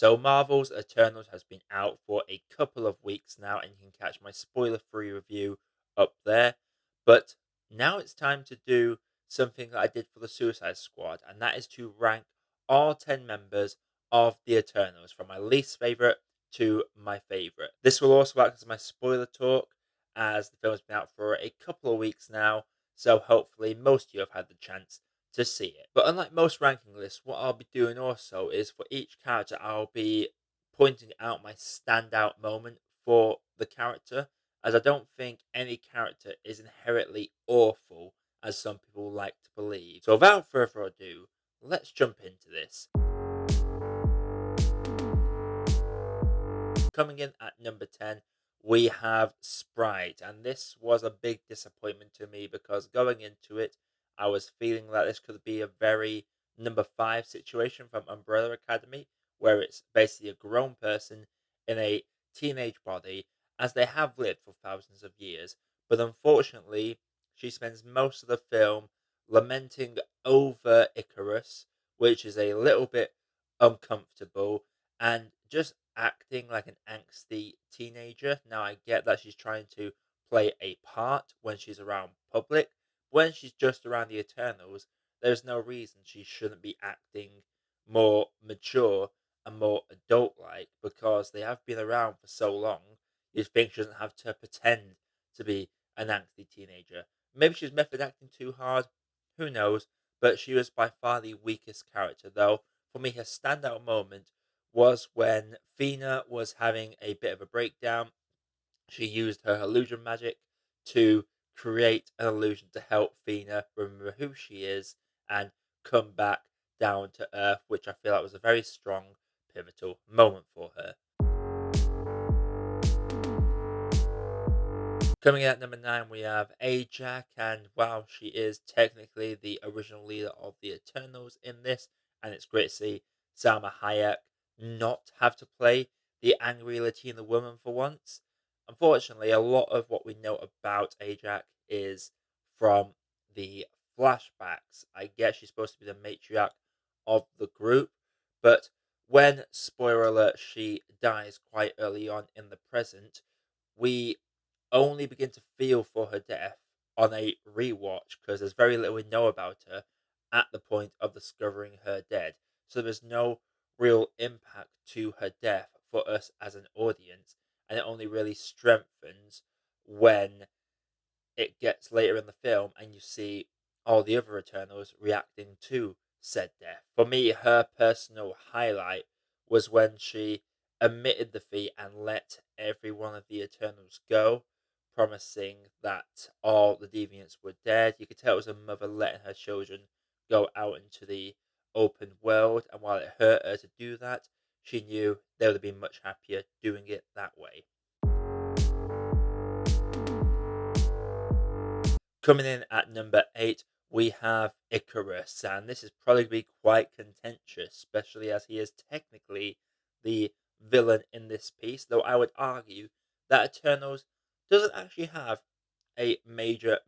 So Marvel's Eternals has been out for a couple of weeks now, and you can catch my spoiler-free review up there. But now it's time to do something that I did for the Suicide Squad, and that is to rank all 10 members of the Eternals, from my least favorite to my favorite. This will also act as my spoiler talk, as the film's been out for a couple of weeks now, so hopefully most of you have had the chance to see it. But unlike most ranking lists, what I'll be doing also is for each character, I'll be pointing out my standout moment for the character, as I don't think any character is inherently awful, as some people like to believe. So without further ado, let's jump into this. Coming in at number 10, we have Sprite, and this was a big disappointment to me because going into it, I was feeling that this could be a very number 5 situation from Umbrella Academy, where it's basically a grown person in a teenage body, as they have lived for thousands of years. But unfortunately, she spends most of the film lamenting over Icarus, which is a little bit uncomfortable, and just acting like an angsty teenager. Now, I get that she's trying to play a part when she's around public. When she's just around the Eternals, there's no reason she shouldn't be acting more mature and more adult like, because they have been around for so long. You'd think she doesn't have to pretend to be an angsty teenager. Maybe she's method acting too hard, who knows? But she was by far the weakest character, though. For me, her standout moment was when Fina was having a bit of a breakdown. She used her illusion magic to create an illusion to help Fina remember who she is and come back down to earth, which I feel like was a very strong, pivotal moment for her. Coming in at number 9, we have Ajak, and wow, she is technically the original leader of the Eternals in this, and it's great to see Salma Hayek not have to play the angry Latina woman for once. Unfortunately, a lot of what we know about Ajak is from the flashbacks. I guess she's supposed to be the matriarch of the group, but when, spoiler alert, she dies quite early on in the present, we only begin to feel for her death on a rewatch, because there's very little we know about her at the point of discovering her dead. So there's no real impact to her death for us as an audience, and it only really strengthens when it gets later in the film and you see all the other Eternals reacting to said death. For me, her personal highlight was when she admitted defeat and let every one of the Eternals go, promising that all the deviants were dead. You could tell it was a mother letting her children go out into the open world, and while it hurt her to do that, she knew they would have been much happier doing it that way. Coming in at number 8, we have Icarus, and this is probably going to be quite contentious, especially as he is technically the villain in this piece. Though I would argue that Eternals doesn't actually have a major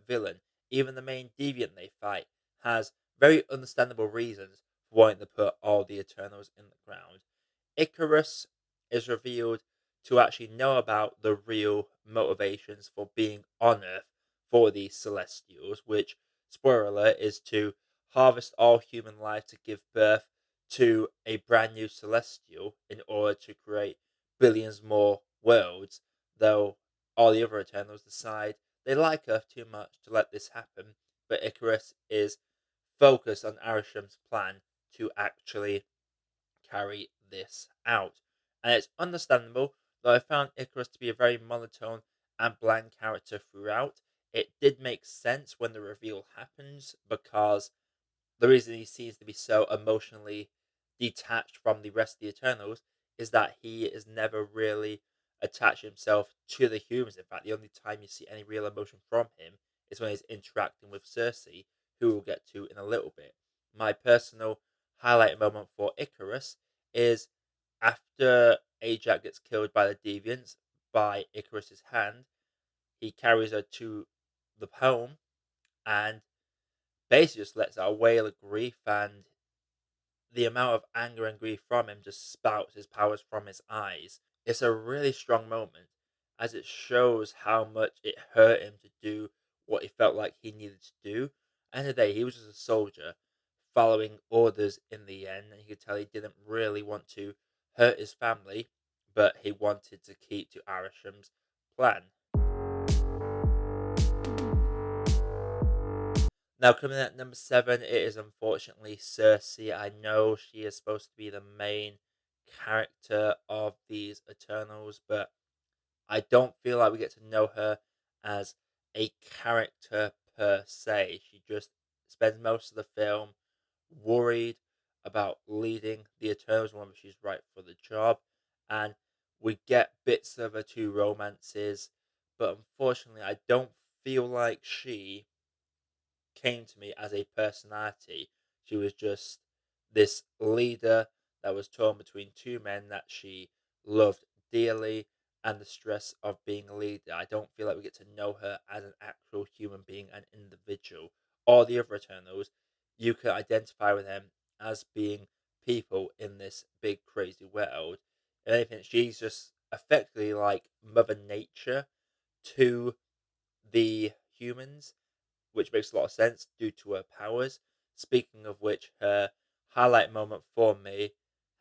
villain. Even the main deviant they fight has very understandable reasons for wanting to put all the Eternals in the ground. Icarus is revealed to actually know about the real motivations for being on Earth for these Celestials, which, spoiler alert, is to harvest all human life to give birth to a brand new Celestial in order to create billions more worlds, though all the other Eternals decide they like Earth too much to let this happen, but Icarus is focused on Arisham's plan to actually carry this out. And it's understandable, though I found Icarus to be a very monotone and bland character throughout. It did make sense when the reveal happens, because the reason he seems to be so emotionally detached from the rest of the Eternals is that he is never really attached himself to the humans. In fact, the only time you see any real emotion from him is when he's interacting with Cersei, who we'll get to in a little bit. My personal highlight moment for Icarus is after Ajax gets killed by the Deviants by Icarus's hand. He carries her to the home and basically just lets out a wail of grief, and the amount of anger and grief from him just spouts his powers from his eyes. It's a really strong moment as it shows how much it hurt him to do what he felt like he needed to do. End of the day, he was just a soldier following orders in the end, and you could tell he didn't really want to hurt his family, but he wanted to keep to Arisham's plan. Now, coming at number seven, it is unfortunately Cersei. I know she is supposed to be the main character of these Eternals, but I don't feel like we get to know her as a character per se. She just spends most of the film worried about leading the Eternals, whether she's right for the job, and we get bits of her two romances, but unfortunately, I don't feel like she came to me as a personality. She was just this leader that was torn between two men that she loved dearly and the stress of being a leader. I don't feel like we get to know her as an actual human being, an individual. All the other Eternals, you can identify with them as being people in this big crazy world. If anything, she's just effectively like Mother Nature to the humans, which makes a lot of sense due to her powers. Speaking of which, her highlight moment for me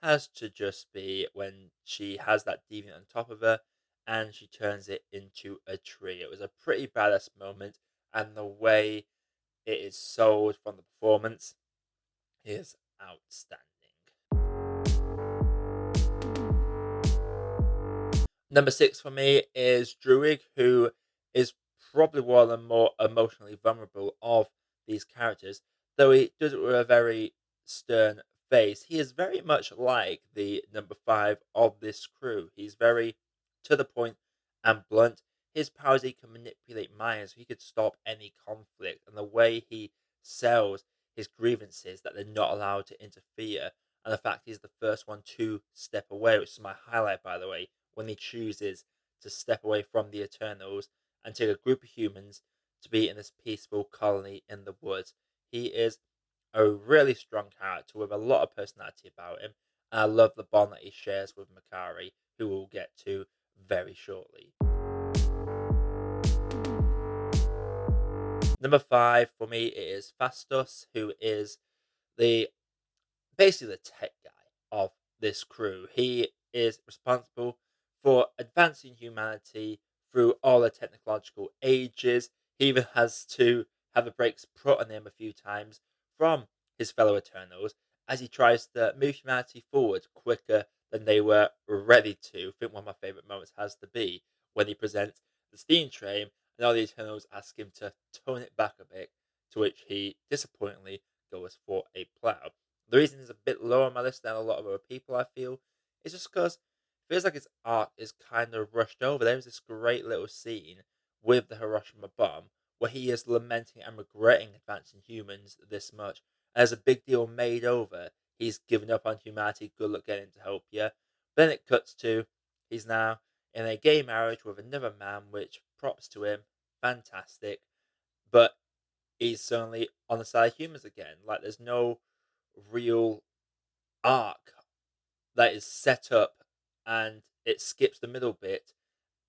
has to just be when she has that deviant on top of her and she turns it into a tree. It was a pretty badass moment, and the way it is sold from the performance is outstanding. Number six for me is Druig, who is probably one of the more emotionally vulnerable of these characters. Though he does it with a very stern face, he is very much like the number five of this crew. He's very to the point and blunt. His powers, he can manipulate minds, so he could stop any conflict. And the way he sells his grievances that they're not allowed to interfere, and the fact he's the first one to step away, which is my highlight, by the way, when he chooses to step away from the Eternals and take a group of humans to be in this peaceful colony in the woods. He is a really strong character with a lot of personality about him, and I love the bond that he shares with Makari, who we'll get to very shortly. Number five for me is Fastos, who is the basically the tech guy of this crew. He is responsible for advancing humanity through all the technological ages. He even has to have the brakes put on him a few times from his fellow Eternals as he tries to move humanity forward quicker than they were ready to. I think one of my favourite moments has to be when he presents the steam train and all the Eternals ask him to tone it back a bit, to which he disappointingly goes for a plow. The reason it's a bit lower on my list than a lot of other people, I feel, is just because it feels like its arc is kind of rushed over. There's this great little scene with the Hiroshima bomb where he is lamenting and regretting advancing humans this much. As a big deal made over, he's given up on humanity. Good luck getting to help you. Then it cuts to he's now in a gay marriage with another man, which props to him, fantastic. But he's suddenly on the side of humans again. Like there's no real arc that is set up and it skips the middle bit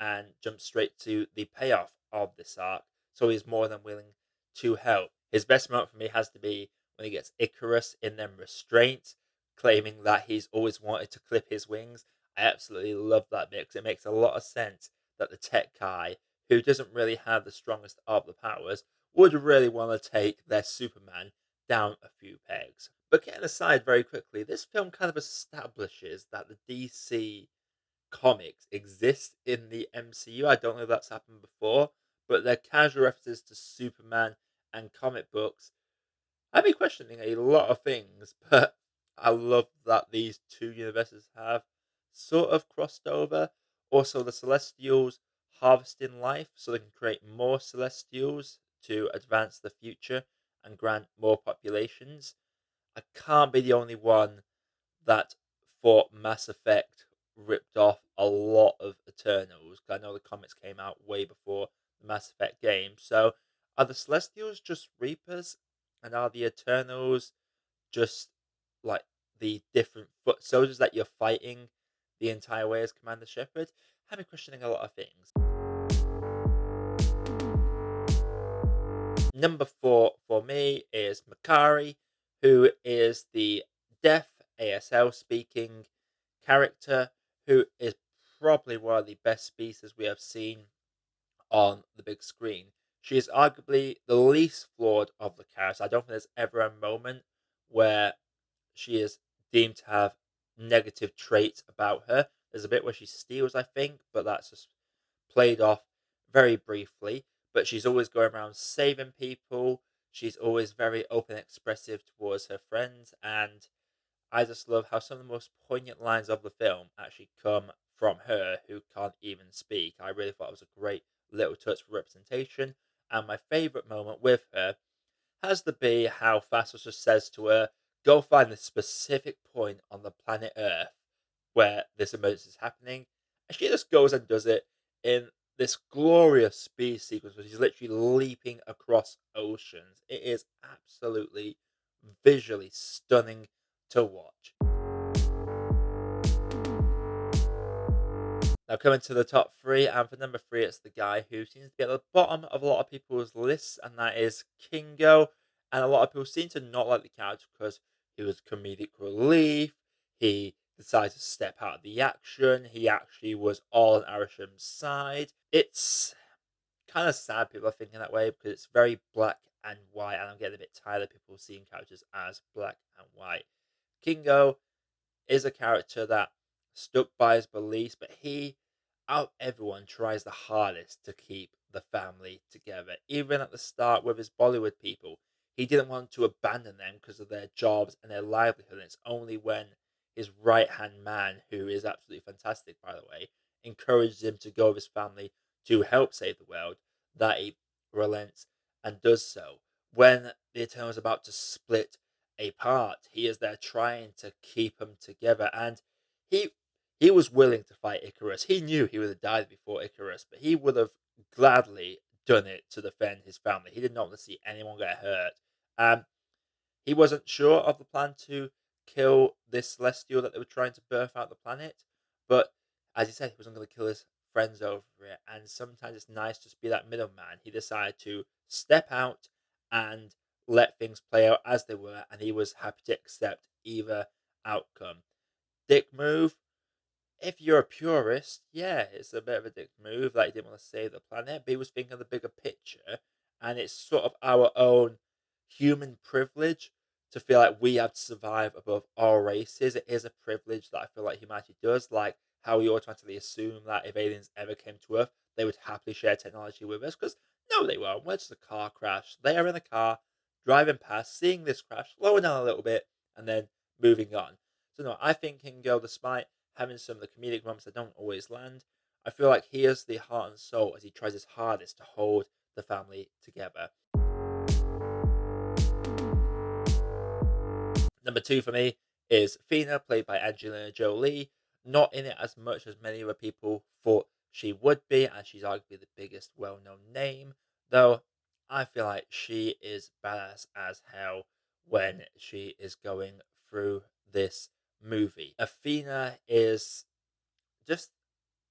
and jumps straight to the payoff of this arc. So he's more than willing to help. His best moment for me has to be when he gets Icarus in them restraints, claiming that he's always wanted to clip his wings. I absolutely love that bit because it makes a lot of sense that the tech guy, who doesn't really have the strongest of the powers, would really want to take their Superman down a few pegs. But getting aside very quickly, this film kind of establishes that the DC comics exist in the MCU. I don't know if that's happened before, but their casual references to Superman and comic books have me questioning a lot of things. But I love that these two universes have sort of crossed over. Also, the Celestials harvesting life so they can create more Celestials to advance the future and grant more populations. I can't be the only one that thought Mass Effect ripped off a lot of Eternals. 'Cause I know the comics came out way before the Mass Effect game. So, are the Celestials just Reapers, and are the Eternals just like the different foot soldiers that you're fighting the entire way as Commander Shepard, had me questioning a lot of things. Number four for me is Makari, who is the deaf ASL speaking character, who is probably one of the best speakers we have seen on the big screen. She is arguably the least flawed of the characters. I don't think there's ever a moment where she is deemed to have negative traits about her. There's a bit where she steals, I think, but that's just played off very briefly. But she's always going around saving people. She's always very open and expressive towards her friends. And I just love how some of the most poignant lines of the film actually come from her who can't even speak. I really thought it was a great little touch for representation. And my favourite moment with her has to be how Fastos just says to her, go find the specific point on the planet Earth where this emergency is happening. And she just goes and does it in this glorious speed sequence where she's literally leaping across oceans. It is absolutely visually stunning to watch. Now, coming to the top three, and for number three, it's the guy who seems to be at the bottom of a lot of people's lists, and that is Kingo. And a lot of people seem to not like the character because he was comedic relief. He decided to step out of the action. He actually was all on Arisham's side. It's kind of sad people are thinking that way because it's very black and white, and I'm getting a bit tired of people seeing characters as black and white. Kingo is a character that stuck by his beliefs, but he, out of everyone, tries the hardest to keep the family together. Even at the start with his Bollywood people, he didn't want to abandon them because of their jobs and their livelihood. And it's only when his right hand man, who is absolutely fantastic, by the way, encourages him to go with his family to help save the world, that he relents and does so. When the Eternal is about to split apart, he is there trying to keep them together, and he he was willing to fight Icarus. He knew he would have died before Icarus, but he would have gladly done it to defend his family. He did not want to see anyone get hurt. Um, he wasn't sure of the plan to kill this celestial that they were trying to birth out the planet, but as he said, he wasn't going to kill his friends over it. And sometimes it's nice to just be that middleman. He decided to step out and let things play out as they were, and he was happy to accept either outcome. Dick move, if you're a purist, yeah, it's a bit of a dick move. Like, he didn't want to save the planet, but he was thinking of the bigger picture. And it's sort of our own human privilege to feel like we have to survive above all races. It is a privilege that I feel like humanity does. Like, how we automatically assume that if aliens ever came to Earth, they would happily share technology with us. Because, no, they won't. We're just a car crash. They are in the car, driving past, seeing this crash, slowing down a little bit, and then moving on. So, no, I think Kingo, despite having some of the comedic moments that don't always land, I feel like he is the heart and soul as he tries his hardest to hold the family together. Number two for me is Fina, played by Angelina Jolie. Not in it as much as many other people thought she would be, and she's arguably the biggest well known name, though I feel like she is badass as hell when she is going through this movie. Athena is just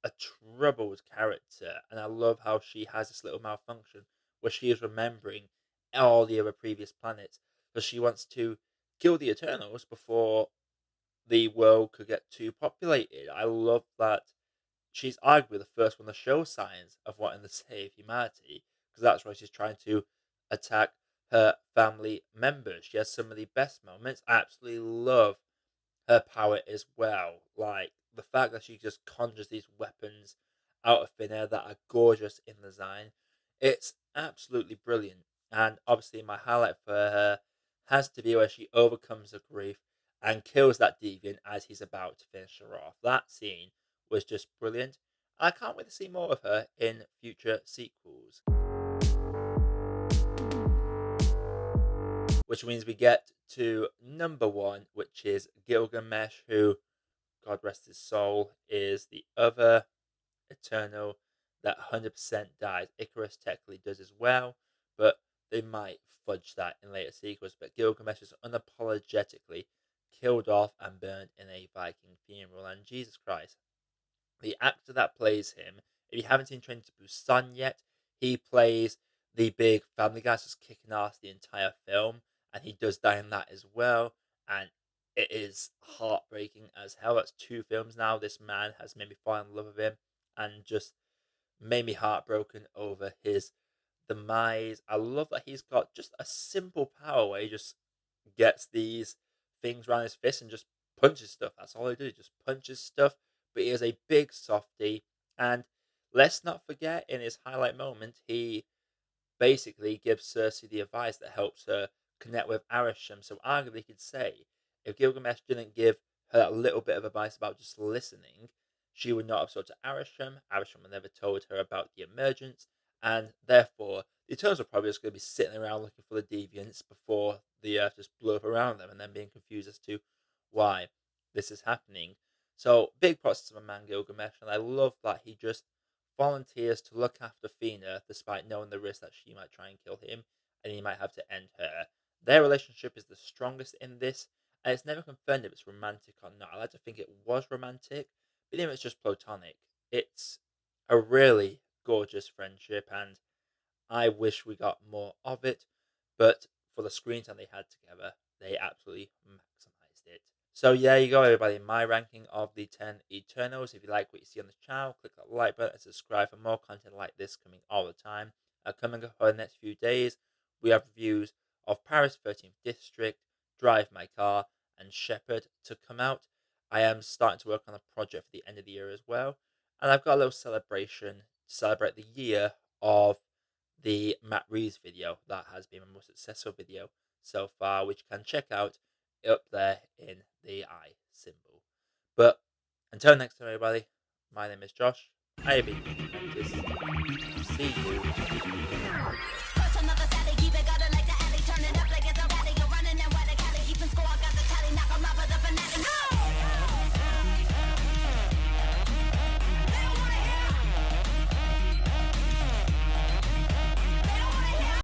a troubled character, and I love how she has this little malfunction where she is remembering all the other previous planets because she wants to kill the Eternals before the world could get too populated. I love that she's arguably the first one to show signs of wanting to save humanity because that's why she's trying to attack her family members. She has some of the best moments. I absolutely love her power as well. Like the fact that she just conjures these weapons out of thin air that are gorgeous in design. It's absolutely brilliant. And obviously, my highlight for her has to be where she overcomes her grief and kills that deviant as he's about to finish her off. That scene was just brilliant. I can't wait to see more of her in future sequels. Which means we get to number one, which is Gilgamesh, who, God rest his soul, is the other Eternal that 100% dies. Icarus technically does as well, but they might fudge that in later sequels. But Gilgamesh is unapologetically killed off and burned in a Viking funeral. And Jesus Christ, the actor that plays him, if you haven't seen Train to Busan yet, he plays the big family guy just kicking ass the entire film, and he does die in that as well. And it is heartbreaking as hell. That's two films now. This man has made me fall in love with him, and just made me heartbroken over his demise. I love that he's got just a simple power where he just gets these things around his fist and just punches stuff. That's all he does, just punches stuff. But he is a big softy. And let's not forget, in his highlight moment, he basically gives Cersei the advice that helps her connect with Arishem. So arguably, you could say if Gilgamesh didn't give her that little bit of advice about just listening, she would not have sought to Arishem. Arishem would never told her about the emergence, and therefore the Eternals are probably just going to be sitting around looking for the deviants before the Earth just blew up around them, and then being confused as to why this is happening. So big props to my man Gilgamesh, and I love that he just volunteers to look after Fina despite knowing the risk that she might try and kill him and he might have to end her. Their relationship is the strongest in this, and it's never confirmed if it's romantic or not. I like to think it was romantic, but even if it's just platonic, it's a really gorgeous friendship, and I wish we got more of it. But for the screen time they had together, they absolutely maximized it. So yeah, you go everybody. My ranking of the 10 Eternals. If you like what you see on the channel, click that like button and subscribe for more content like this coming all the time. Coming up for the next few days, we have reviews of Paris 13th District, Drive My Car, and Shepherd to come out. I am starting to work on a project for the end of the year as well. And I've got a little celebration to celebrate the year of the Matt Reeves video. That has been my most successful video so far, which you can check out up there in the I symbol. But until next time, everybody, my name is Josh. I have been the Apprentice. See you